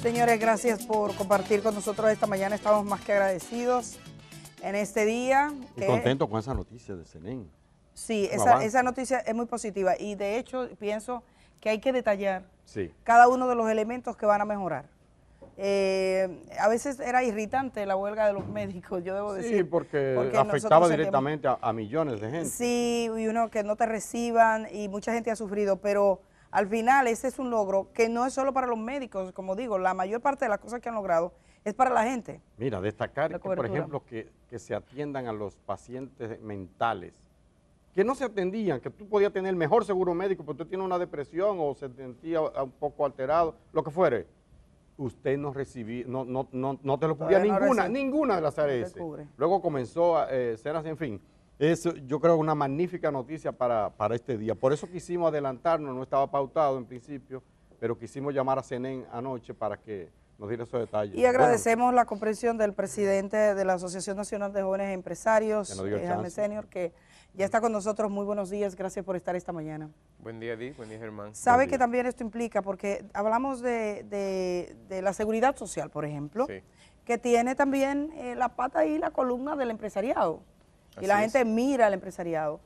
Señores, gracias por compartir con nosotros esta mañana. Estamos más que agradecidos en este día. Y contento con esa noticia de Senén. Sí, esa noticia es muy positiva y de hecho pienso que hay que detallar cada uno de los elementos que van a mejorar. A veces era irritante la huelga de los médicos, yo debo decir. Sí, porque afectaba directamente a millones de gente. Sí, y uno que no te reciban y mucha gente ha sufrido, pero al final ese es un logro que no es solo para los médicos, como digo, la mayor parte de las cosas que han logrado es para la gente. Mira, destacar que, por ejemplo, que se atiendan a los pacientes mentales, que no se atendían, que tú podías tener el mejor seguro médico, porque tú tienes una depresión o se sentía un poco alterado, lo que fuere. Usted no recibía, no te lo cubría ninguna de las ARS. Luego comenzó a ser así, en fin. Eso yo creo una magnífica noticia para este día. Por eso quisimos adelantarnos, no estaba pautado en principio, pero quisimos llamar a Senén anoche para que nos diera esos detalles. Y agradecemos la comprensión del presidente de la Asociación Nacional de Jóvenes Empresarios, Jaime Senior, que ya está con nosotros. Muy buenos días, gracias por estar esta mañana. Buen día, Di, buen día, Germán. Sabe que también esto implica, porque hablamos de la seguridad social, por ejemplo, que tiene también la pata y la columna del empresariado. Y la gente mira al empresariado.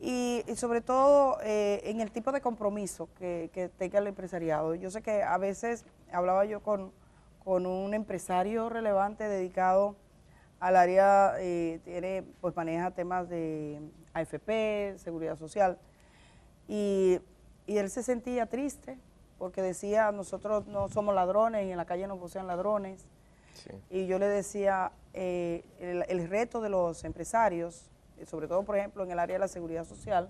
Y sobre todo en el tipo de compromiso que tenga el empresariado. Yo sé que a veces, hablaba yo con un empresario relevante dedicado al área, pues maneja temas de AFP, seguridad social, y él se sentía triste porque decía, nosotros no somos ladrones y en la calle no posean ladrones. Sí. Y yo le decía, el reto de los empresarios, sobre todo por ejemplo en el área de la seguridad social,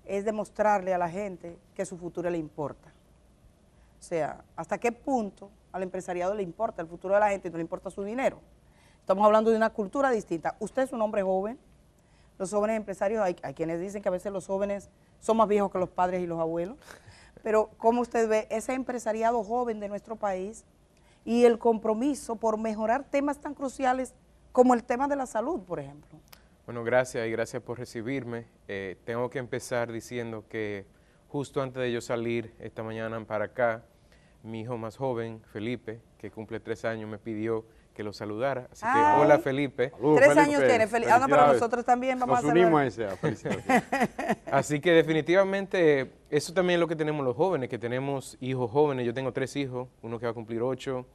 es demostrarle a la gente que su futuro le importa. O sea, hasta qué punto al empresariado le importa el futuro de la gente y no le importa su dinero. Estamos hablando de una cultura distinta. Usted es un hombre joven, los jóvenes empresarios, hay quienes dicen que a veces los jóvenes son más viejos que los padres y los abuelos, pero ¿cómo usted ve ese empresariado joven de nuestro país y el compromiso por mejorar temas tan cruciales como el tema de la salud, por ejemplo? Bueno, gracias y gracias por recibirme. Tengo que empezar diciendo que justo antes de yo salir esta mañana para acá, mi hijo más joven, Felipe, que cumple 3 años, me pidió que lo saludara. Así que, hola Felipe. Salud, 3 años tiene, no, pero nosotros también vamos a saludar. Nos unimos a esa felicidad. Así que definitivamente, eso también es lo que tenemos los jóvenes, que tenemos hijos jóvenes. Yo tengo 3 hijos, uno que va a cumplir 8,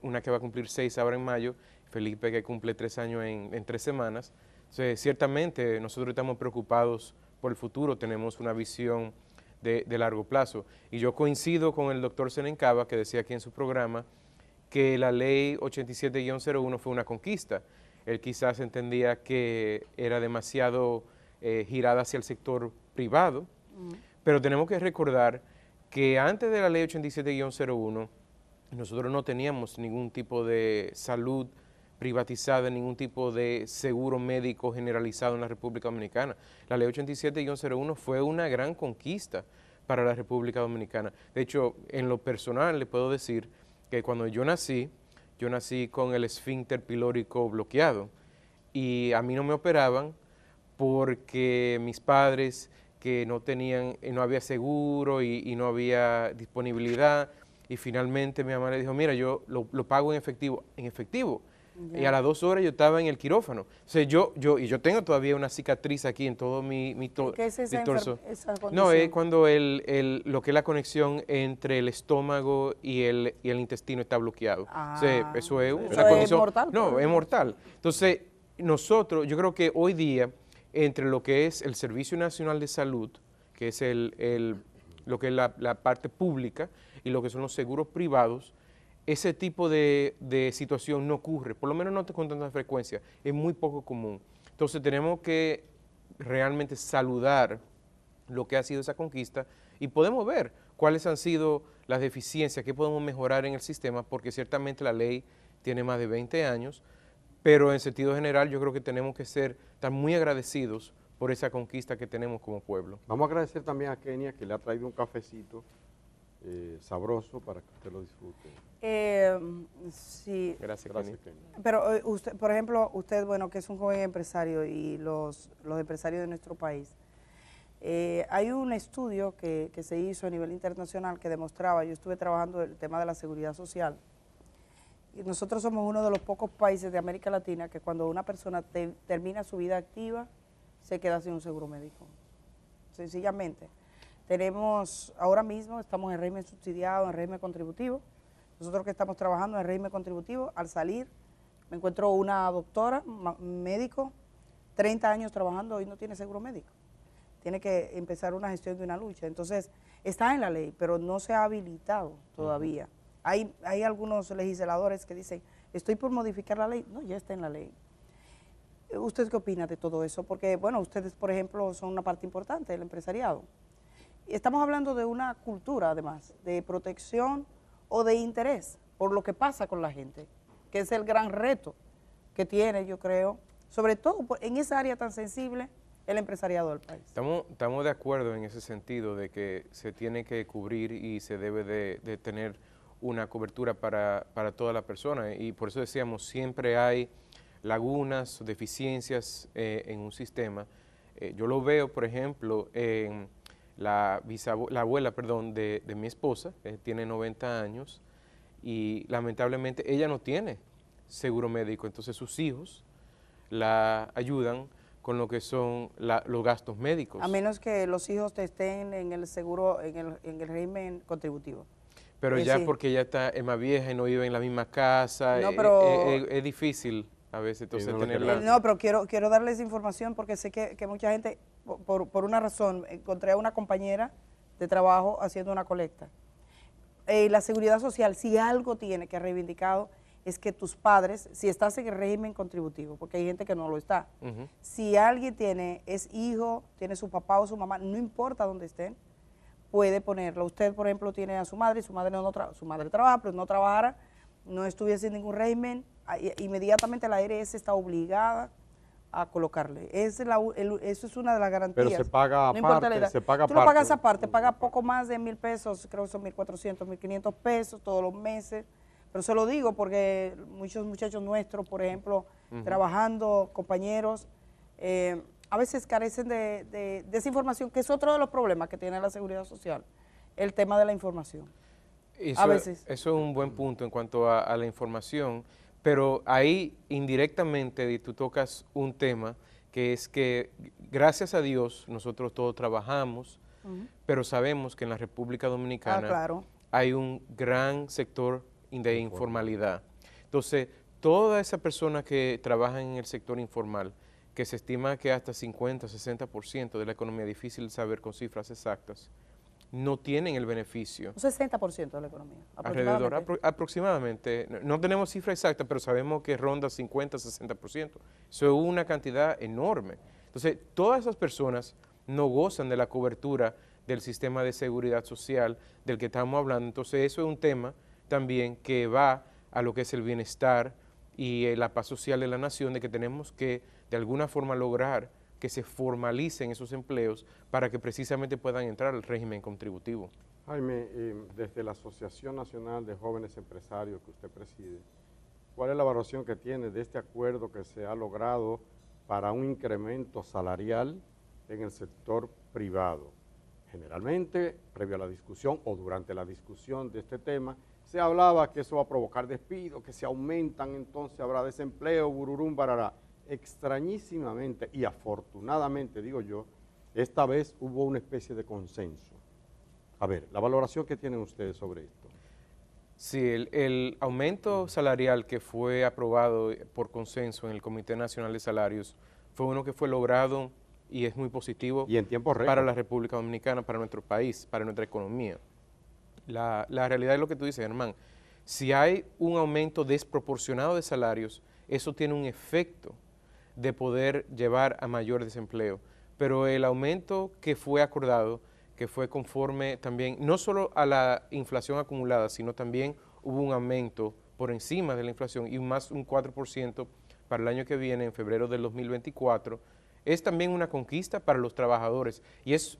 una que va a cumplir 6 ahora en mayo, Felipe que cumple 3 años en 3 semanas. Entonces, ciertamente nosotros estamos preocupados por el futuro, tenemos una visión de largo plazo. Y yo coincido con el doctor Senén Cava, que decía aquí en su programa, que la ley 87-01 fue una conquista. Él quizás entendía que era demasiado girada hacia el sector privado, pero tenemos que recordar que antes de la ley 87-01 nosotros no teníamos ningún tipo de salud privatizada, ningún tipo de seguro médico generalizado en la República Dominicana. La ley 87-01 fue una gran conquista para la República Dominicana. De hecho, en lo personal le puedo decir que cuando yo nací con el esfínter pilórico bloqueado y a mí no me operaban porque mis padres que no tenían, no había seguro y no había disponibilidad, y finalmente mi mamá le dijo, mira, yo lo pago en efectivo. Y a las 2 horas yo estaba en el quirófano. O sea, yo tengo todavía una cicatriz aquí en todo mi torso. ¿Qué es esa condición? No, es cuando lo que es la conexión entre el estómago y el intestino está bloqueado. O sea, eso es una condición. Mortal. No, es mortal. Entonces, nosotros, yo creo que hoy día, entre lo que es el Servicio Nacional de Salud, que es lo que es la parte pública, y lo que son los seguros privados, ese tipo de situación no ocurre, por lo menos no con tanta frecuencia, es muy poco común. Entonces tenemos que realmente saludar lo que ha sido esa conquista y podemos ver cuáles han sido las deficiencias, qué podemos mejorar en el sistema, porque ciertamente la ley tiene más de 20 años, pero en sentido general yo creo que tenemos que estar muy agradecidos por esa conquista que tenemos como pueblo. Vamos a agradecer también a Kenia, que le ha traído un cafecito sabroso para que usted lo disfrute. Sí. Gracias, Kenia. Pero usted, por ejemplo, usted, bueno, que es un joven empresario y los empresarios de nuestro país, Hay un estudio que se hizo a nivel internacional que demostraba, yo estuve trabajando el tema de la seguridad social, y nosotros somos uno de los pocos países de América Latina que cuando una persona termina su vida activa, se queda sin un seguro médico. Sencillamente. Tenemos, ahora mismo estamos en régimen subsidiado, en régimen contributivo. Nosotros que estamos trabajando en régimen contributivo, al salir me encuentro una doctora, médico, 30 años trabajando y no tiene seguro médico. Tiene que empezar una gestión de una lucha. Entonces, está en la ley, pero no se ha habilitado todavía. Hay algunos legisladores que dicen, estoy por modificar la ley. No, ya está en la ley. ¿Usted qué opina de todo eso? Porque, bueno, ustedes, por ejemplo, son una parte importante del empresariado. Estamos hablando de una cultura, además, de protección o de interés por lo que pasa con la gente, que es el gran reto que tiene, yo creo, sobre todo en esa área tan sensible, el empresariado del país. Estamos de acuerdo en ese sentido de que se tiene que cubrir y se debe de tener una cobertura para toda la persona, y por eso decíamos, siempre hay lagunas, deficiencias en un sistema. Yo lo veo, por ejemplo, en la abuela de mi esposa, tiene 90 años, y lamentablemente ella no tiene seguro médico, entonces sus hijos la ayudan con lo que son los gastos médicos. A menos que los hijos estén en el seguro, en el régimen contributivo. Pero ya sí, porque ella es más vieja y no vive en la misma casa, no, pero es difícil a veces entonces tenerla. No, pero quiero darles información porque sé que mucha gente, por una razón, encontré a una compañera de trabajo haciendo una colecta. La seguridad social, si algo tiene que reivindicado, es que tus padres, si estás en el régimen contributivo, porque hay gente que no lo está, si alguien es hijo, tiene su papá o su mamá, no importa dónde estén, puede ponerlo. Usted, por ejemplo, tiene a su madre, y su madre su madre trabaja, pero no trabajara, no estuviese en ningún régimen, inmediatamente la ARS está obligada a colocarle. Eso es una de las garantías. Pero se paga no importa la edad. se paga Tú lo pagas aparte, paga poco más de 1,000 pesos, creo que son 1,400, 1,500 pesos todos los meses. Pero se lo digo porque muchos muchachos nuestros, por ejemplo, trabajando, compañeros, a veces carecen de esa información, que es otro de los problemas que tiene la seguridad social, el tema de la información. A veces. Eso es un buen punto en cuanto a la información, pero ahí indirectamente tú tocas un tema que es que gracias a Dios nosotros todos trabajamos, pero sabemos que en la República Dominicana hay un gran sector de informalidad. Entonces, todas esas personas que trabajan en el sector informal, que se estima que hasta 50, 60% de la economía, difícil saber con cifras exactas, no tienen el beneficio. Un 60% de la economía, aproximadamente. Aproximadamente. No tenemos cifra exacta, pero sabemos que ronda 50, 60%. Eso es una cantidad enorme. Entonces, todas esas personas no gozan de la cobertura del sistema de seguridad social del que estamos hablando. Entonces, eso es un tema también que va a lo que es el bienestar y la paz social de la nación, de que tenemos que de alguna forma lograr que se formalicen esos empleos para que precisamente puedan entrar al régimen contributivo. Jaime, desde la Asociación Nacional de Jóvenes Empresarios que usted preside, ¿cuál es la evaluación que tiene de este acuerdo que se ha logrado para un incremento salarial en el sector privado? Generalmente, previo a la discusión o durante la discusión de este tema, se hablaba que eso va a provocar despidos, que se aumentan, entonces habrá desempleo, bururum, barará. Extrañísimamente y afortunadamente, digo yo, esta vez hubo una especie de consenso. A ver, la valoración que tienen ustedes sobre esto. Sí, el aumento salarial que fue aprobado por consenso en el Comité Nacional de Salarios fue uno que fue logrado y es muy positivo y en tiempo récord para la República Dominicana, para nuestro país, para nuestra economía. La realidad es lo que tú dices, Germán. Si hay un aumento desproporcionado de salarios, eso tiene un efecto de poder llevar a mayor desempleo. Pero el aumento que fue acordado, que fue conforme también, no solo a la inflación acumulada, sino también hubo un aumento por encima de la inflación y más un 4% para el año que viene, en febrero del 2024, es también una conquista para los trabajadores y es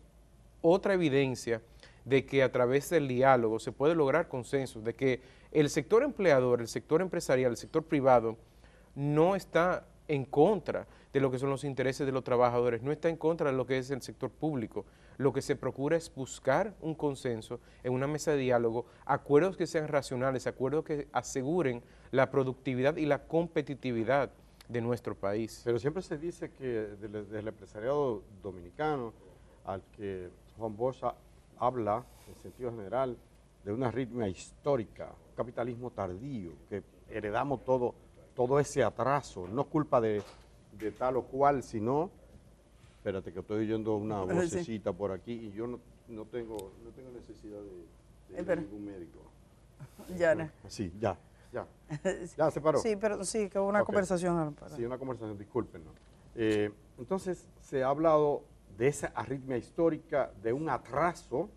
otra evidencia de que a través del diálogo se puede lograr consenso, de que el sector empleador, el sector empresarial, el sector privado no está en contra de lo que son los intereses de los trabajadores, no está en contra de lo que es el sector público. Lo que se procura es buscar un consenso en una mesa de diálogo, acuerdos que sean racionales, acuerdos que aseguren la productividad y la competitividad de nuestro país. Pero siempre se dice que del empresariado dominicano, al que Juan Bosch habla, en sentido general, de una arritmia histórica, capitalismo tardío, que heredamos todo ese atraso, no culpa de tal o cual, sino, espérate que estoy oyendo una vocecita por aquí y yo no tengo necesidad de ir a ningún médico. Ya, no. Sí, ya se paró. Sí, pero sí, que hubo una conversación. Sí, una conversación, discúlpenos. Entonces, se ha hablado de esa arritmia histórica, de un atraso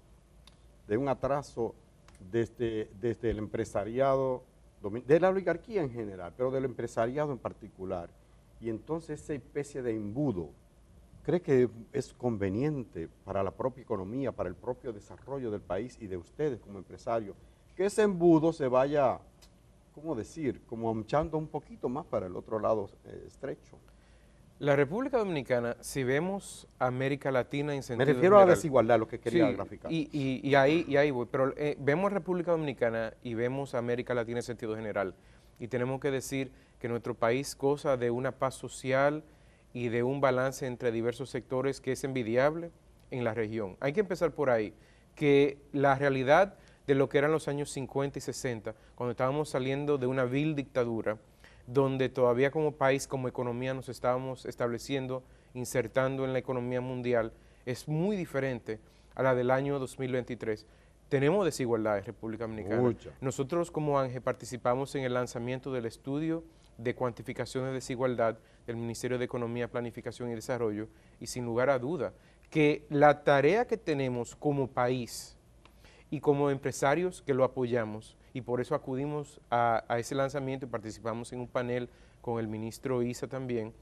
desde el empresariado, de la oligarquía en general, pero del empresariado en particular. Y entonces esa especie de embudo, ¿cree que es conveniente para la propia economía, para el propio desarrollo del país y de ustedes como empresarios, que ese embudo se vaya, ¿cómo decir?, como anchando un poquito más para el otro lado estrecho? La República Dominicana, si vemos América Latina en sentido Me refiero general, a la desigualdad, lo que quería sí, graficar. Y ahí voy, pero vemos República Dominicana y vemos América Latina en sentido general. Y tenemos que decir que nuestro país goza de una paz social y de un balance entre diversos sectores que es envidiable en la región. Hay que empezar por ahí, que la realidad de lo que eran los años 50 y 60, cuando estábamos saliendo de una vil dictadura, donde todavía como país, como economía nos estábamos estableciendo, insertando en la economía mundial, es muy diferente a la del año 2023. Tenemos desigualdad en República Dominicana. Mucha. Nosotros como ANGE participamos en el lanzamiento del estudio de cuantificación de desigualdad del Ministerio de Economía, Planificación y Desarrollo, y sin lugar a duda que la tarea que tenemos como país y como empresarios que lo apoyamos, y por eso acudimos a ese lanzamiento y participamos en un panel con el ministro Issa también,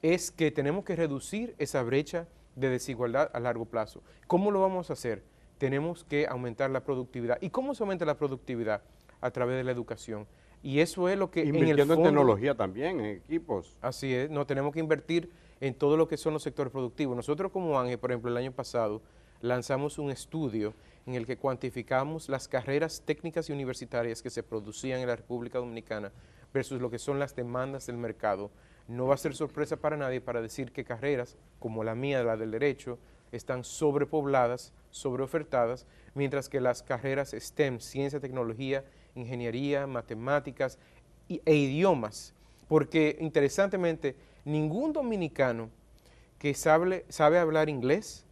es que tenemos que reducir esa brecha de desigualdad a largo plazo. ¿Cómo lo vamos a hacer? Tenemos que aumentar la productividad. ¿Y cómo se aumenta la productividad? A través de la educación. Y eso es lo que Invirtiendo en tecnología también, en equipos. Así es, no tenemos que invertir en todo lo que son los sectores productivos. Nosotros como ANGE, por ejemplo, el año pasado lanzamos un estudio en el que cuantificamos las carreras técnicas y universitarias que se producían en la República Dominicana versus lo que son las demandas del mercado. No va a ser sorpresa para nadie para decir que carreras como la mía, la del derecho, están sobrepobladas, sobreofertadas, mientras que las carreras STEM, ciencia, tecnología, ingeniería, matemáticas e idiomas, porque interesantemente ningún dominicano que sabe hablar inglés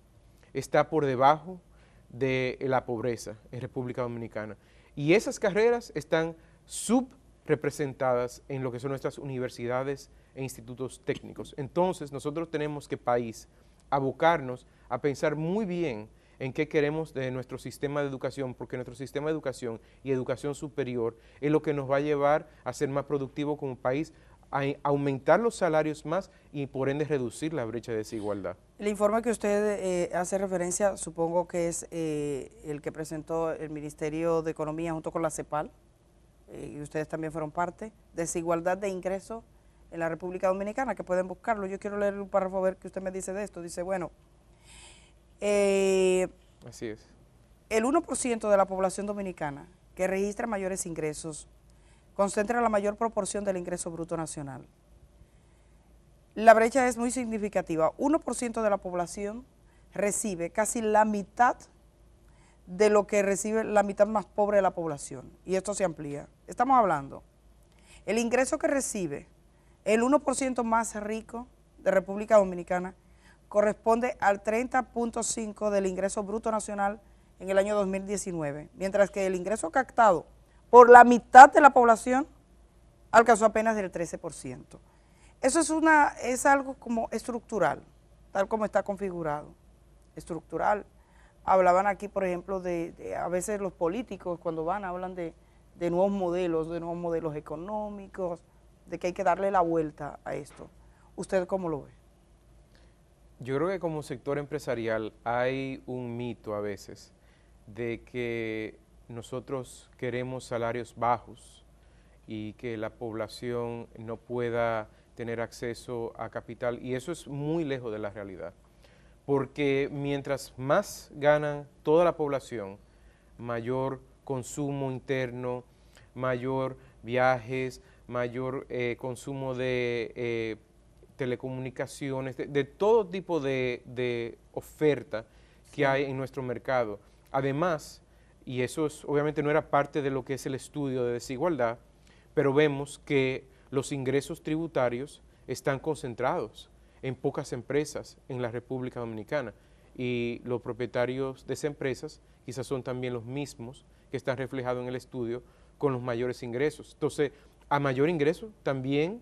está por debajo de la pobreza en República Dominicana. Y esas carreras están subrepresentadas en lo que son nuestras universidades e institutos técnicos. Entonces, nosotros tenemos que, país, abocarnos a pensar muy bien en qué queremos de nuestro sistema de educación, porque nuestro sistema de educación y educación superior es lo que nos va a llevar a ser más productivo como país, a aumentar los salarios más y por ende reducir la brecha de desigualdad. El informe que usted hace referencia, supongo que es el que presentó el Ministerio de Economía junto con la CEPAL, y ustedes también fueron parte, desigualdad de ingresos en la República Dominicana, que pueden buscarlo. Yo quiero leer un párrafo a ver qué usted me dice de esto. Dice, bueno, así es. El 1% de la población dominicana que registra mayores ingresos concentra la mayor proporción del ingreso bruto nacional. La brecha es muy significativa. 1% de la población recibe casi la mitad de lo que recibe la mitad más pobre de la población. Y esto se amplía. Estamos hablando, el ingreso que recibe el 1% más rico de República Dominicana corresponde al 30.5% del ingreso bruto nacional en el año 2019, mientras que el ingreso captado por la mitad de la población alcanzó apenas el 13%. Eso es algo como estructural, tal como está configurado, estructural. Hablaban aquí, por ejemplo, a veces los políticos cuando van hablan de nuevos modelos económicos, de que hay que darle la vuelta a esto. ¿Usted cómo lo ve? Yo creo que como sector empresarial hay un mito a veces de que nosotros queremos salarios bajos y que la población no pueda tener acceso a capital, y eso es muy lejos de la realidad, porque mientras más gana toda la población, mayor consumo interno, mayor viajes, mayor consumo de telecomunicaciones, de todo tipo de oferta que hay en nuestro mercado. Además, y eso obviamente no era parte de lo que es el estudio de desigualdad, pero vemos que los ingresos tributarios están concentrados en pocas empresas en la República Dominicana, y los propietarios de esas empresas quizás son también los mismos que están reflejados en el estudio con los mayores ingresos. Entonces, a mayor ingreso también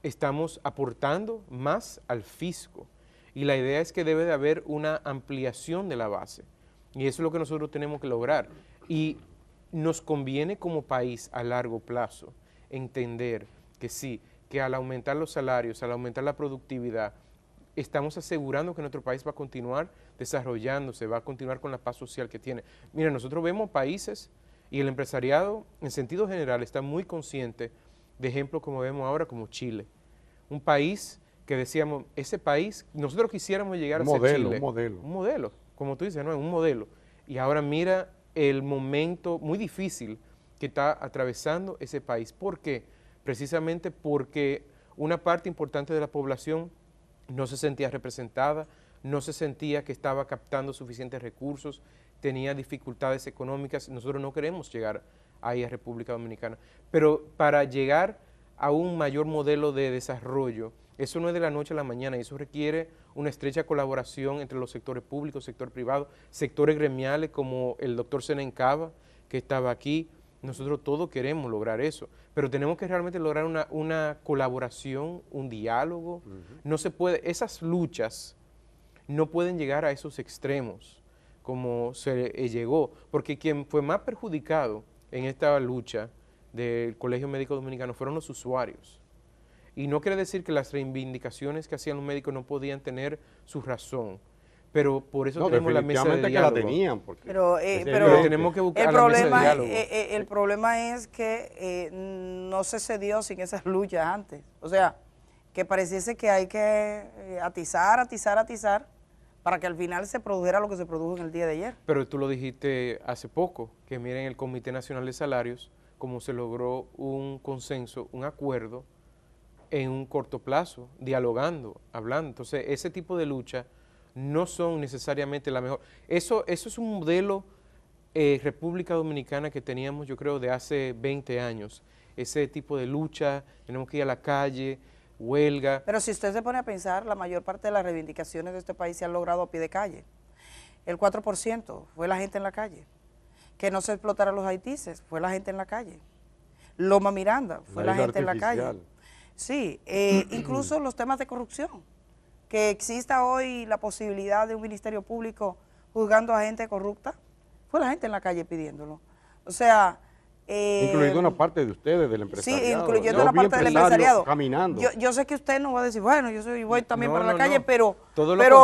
estamos aportando más al fisco, y la idea es que debe de haber una ampliación de la base, y eso es lo que nosotros tenemos que lograr, y nos conviene como país a largo plazo entender que sí, que al aumentar los salarios, al aumentar la productividad, estamos asegurando que nuestro país va a continuar desarrollándose, va a continuar con la paz social que tiene. Mira, nosotros vemos países, y el empresariado en sentido general está muy consciente de ejemplos como vemos ahora, como Chile. Un país que decíamos, ese país, nosotros quisiéramos llegar a ser Chile. Un modelo, como tú dices, ¿no? Un modelo. Y ahora mira el momento muy difícil que está atravesando ese país. ¿Por qué? Precisamente porque una parte importante de la población no se sentía representada, no se sentía que estaba captando suficientes recursos, tenía dificultades económicas. Nosotros no queremos llegar ahí a República Dominicana, pero para llegar a un mayor modelo de desarrollo, eso no es de la noche a la mañana, y eso requiere una estrecha colaboración entre los sectores públicos, sector privado, sectores gremiales como el doctor Senen Cava, que estaba aquí. Nosotros todos queremos lograr eso, pero tenemos que realmente lograr una colaboración, un diálogo. No se puede, esas luchas no pueden llegar a esos extremos como se llegó, porque quien fue más perjudicado en esta lucha del Colegio Médico Dominicano fueron los usuarios. Y no quiere decir que las reivindicaciones que hacían los médicos no podían tener su razón, pero por eso tenemos la mesa de diálogo. Que la tenían, pero tenemos que buscar la mesa de diálogo. El problema es que no se cedió sin esas luchas antes. O sea, que pareciese que hay que atizar para que al final se produjera lo que se produjo en el día de ayer. Pero tú lo dijiste hace poco, que miren el Comité Nacional de Salarios, cómo se logró un consenso, un acuerdo en un corto plazo, dialogando, hablando. Entonces, ese tipo de lucha no son necesariamente la mejor. Eso es un modelo República Dominicana que teníamos, yo creo, de hace 20 años. Ese tipo de lucha, tenemos que ir a la calle, huelga. Pero si usted se pone a pensar, la mayor parte de las reivindicaciones de este país se han logrado a pie de calle. El 4% fue la gente en la calle. Que no se explotaran los haitises, fue la gente en la calle. Loma Miranda, fue la gente en la calle. Sí, incluso los temas de corrupción. Que exista hoy la posibilidad de un ministerio público juzgando a gente corrupta, fue la gente en la calle pidiéndolo. O sea... incluyendo una parte de ustedes, del empresariado. Sí, incluyendo una parte del empresariado. Caminando. Yo sé que usted no va a decir, bueno, voy también para la calle, no. pero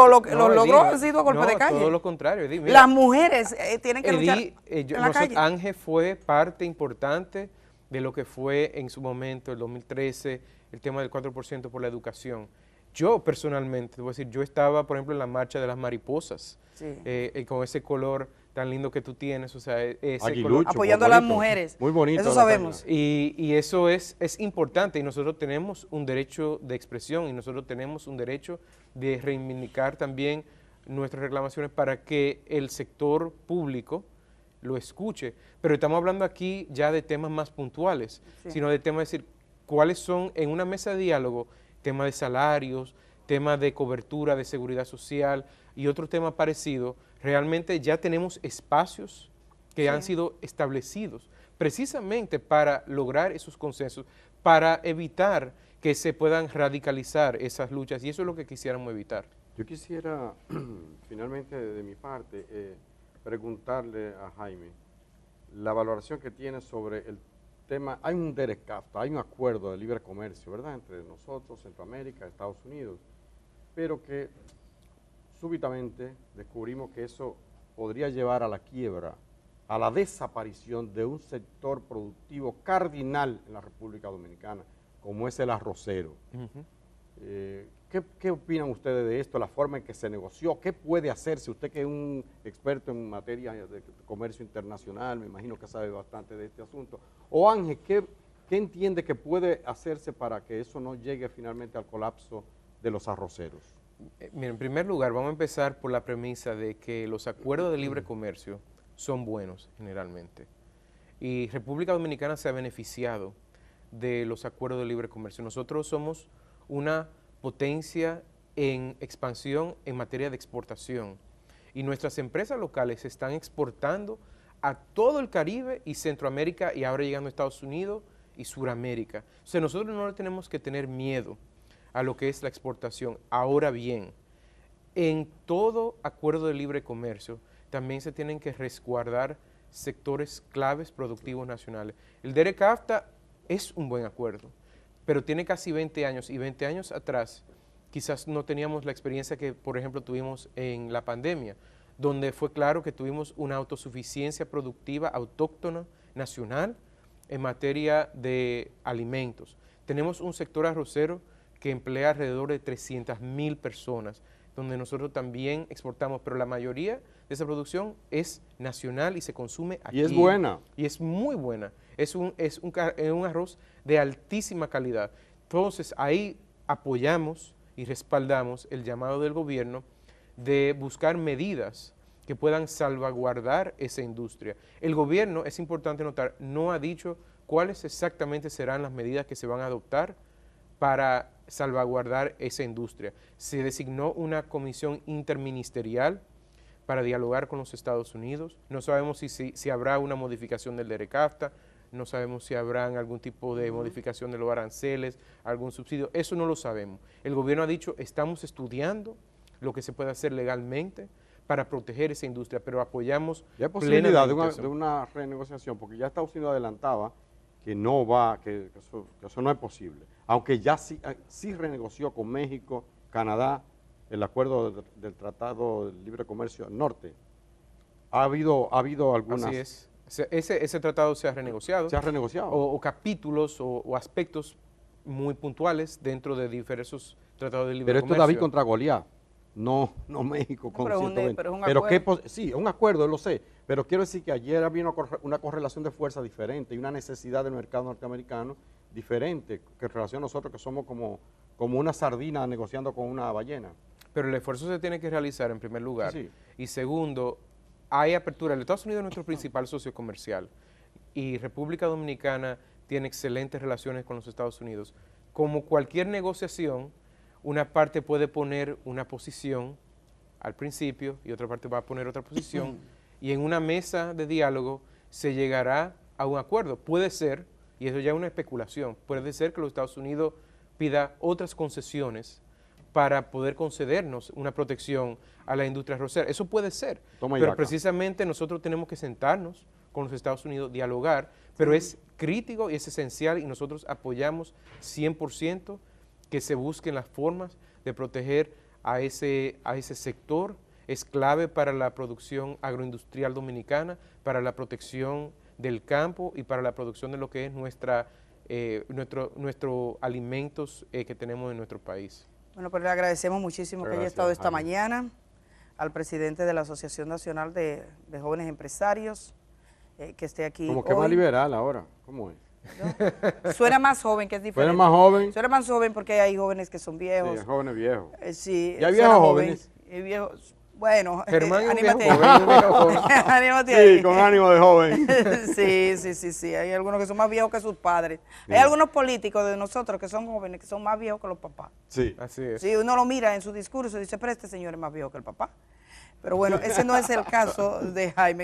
lo logró han sido golpes de calle. Todo lo contrario, Edith, mira, las mujeres tienen que luchar en la calle. Ángel fue parte importante de lo que fue en su momento, el 2013, el tema del 4% por la educación. Yo personalmente, te voy a decir, yo estaba, por ejemplo, en la marcha de las mariposas, sí. Con ese color tan lindo que tú tienes, o sea, ese color, apoyando a las mujeres. Muy bonito. Eso sabemos. Y eso es importante, y nosotros tenemos un derecho de expresión, y nosotros tenemos un derecho de reivindicar también nuestras reclamaciones para que el sector público lo escuche. Pero estamos hablando aquí ya de temas más puntuales, sí. Sino de temas, es decir, cuáles son en una mesa de diálogo, temas de salarios, temas de cobertura, de seguridad social y otros temas parecidos. Realmente ya tenemos espacios que sí. Han sido establecidos precisamente para lograr esos consensos, para evitar que se puedan radicalizar esas luchas, y eso es lo que quisiéramos evitar. Yo quisiera, finalmente, de mi parte, preguntarle a Jaime la valoración que tiene sobre el tema. Hay un DERECAFTA, hay un acuerdo de libre comercio, ¿verdad?, entre nosotros, Centroamérica, Estados Unidos, pero que súbitamente descubrimos que eso podría llevar a la quiebra, a la desaparición de un sector productivo cardinal en la República Dominicana, como es el arrocero. ¿Qué opinan ustedes de esto, la forma en que se negoció? ¿Qué puede hacerse? Usted que es un experto en materia de comercio internacional, me imagino que sabe bastante de este asunto. O Ángel, ¿qué entiende que puede hacerse para que eso no llegue finalmente al colapso de los arroceros? Mira, en primer lugar, vamos a empezar por la premisa de que los acuerdos de libre comercio son buenos generalmente. Y República Dominicana se ha beneficiado de los acuerdos de libre comercio. Nosotros somos una potencia en expansión en materia de exportación y nuestras empresas locales están exportando a todo el Caribe y Centroamérica y ahora llegando a Estados Unidos y Suramérica. O sea, nosotros no tenemos que tener miedo a lo que es la exportación. Ahora bien, en todo acuerdo de libre comercio también se tienen que resguardar sectores claves productivos nacionales. El DERECAFTA es un buen acuerdo, pero tiene casi 20 años y 20 años atrás quizás no teníamos la experiencia que, por ejemplo, tuvimos en la pandemia, donde fue claro que tuvimos una autosuficiencia productiva autóctona nacional en materia de alimentos. Tenemos un sector arrocero que emplea alrededor de 300,000 personas, donde nosotros también exportamos, pero la mayoría de esa producción es nacional y se consume aquí. Y es buena. Y es muy buena. Es un arroz de altísima calidad. Entonces, ahí apoyamos y respaldamos el llamado del gobierno de buscar medidas que puedan salvaguardar esa industria. El gobierno, es importante notar, no ha dicho cuáles exactamente serán las medidas que se van a adoptar para salvaguardar esa industria. Se designó una comisión interministerial para dialogar con los Estados Unidos. No sabemos si habrá una modificación del DERECAFTA, no sabemos si habrá algún tipo de modificación de los aranceles, algún subsidio, eso no lo sabemos. El gobierno ha dicho, estamos estudiando lo que se puede hacer legalmente para proteger esa industria, pero apoyamos ¿Y hay posibilidad de una renegociación? Porque ya Estados Unidos adelantaba que no va, que eso no es posible. Aunque ya sí renegoció con México, Canadá, el acuerdo del Tratado de Libre Comercio Norte. Ha habido algunas... Así es. Ese tratado se ha renegociado. ¿Se ha renegociado? O capítulos o aspectos muy puntuales dentro de diversos tratados de libre comercio. Pero esto es David contra Goliat, no México con 120. Pero es un acuerdo. Sí, es un acuerdo, lo sé, pero quiero decir que ayer había una correlación de fuerza diferente y una necesidad del mercado norteamericano diferente que en relación a nosotros que somos como una sardina negociando con una ballena. Pero el esfuerzo se tiene que realizar en primer lugar. Sí. Y segundo, hay apertura. El Estados Unidos es nuestro principal socio comercial y República Dominicana tiene excelentes relaciones con los Estados Unidos. Como cualquier negociación, una parte puede poner una posición al principio y otra parte va a poner otra posición y en una mesa de diálogo se llegará a un acuerdo. Puede ser, y eso ya es una especulación, puede ser que los Estados Unidos pida otras concesiones para poder concedernos una protección a la industria arrocera. Eso puede ser, pero precisamente nosotros tenemos que sentarnos con los Estados Unidos, dialogar, pero es crítico y es esencial y nosotros apoyamos 100% que se busquen las formas de proteger a ese sector. Es clave para la producción agroindustrial dominicana, para la protección del campo y para la producción de lo que es nuestros alimentos que tenemos en nuestro país. Bueno, pues le agradecemos muchísimo que haya estado esta mañana, al presidente de la Asociación Nacional de Jóvenes Empresarios, que esté aquí como que hoy. Más liberal ahora, ¿cómo es? ¿No? Suena más joven, que es diferente. Suena más joven. Suena más joven porque hay jóvenes que son viejos. Sí, jóvenes viejos. Sí. ¿Y hay viejos jóvenes? Y viejos, bueno, Germán anímate joven, anímate ahí. Sí, con ánimo de joven. Sí. Hay algunos que son más viejos que sus padres. Sí. Hay algunos políticos de nosotros que son jóvenes, que son más viejos que los papás. Sí. Así es. Sí, uno lo mira en su discurso y dice, pero este señor es más viejo que el papá. Pero bueno, ese no es el caso de Jaime.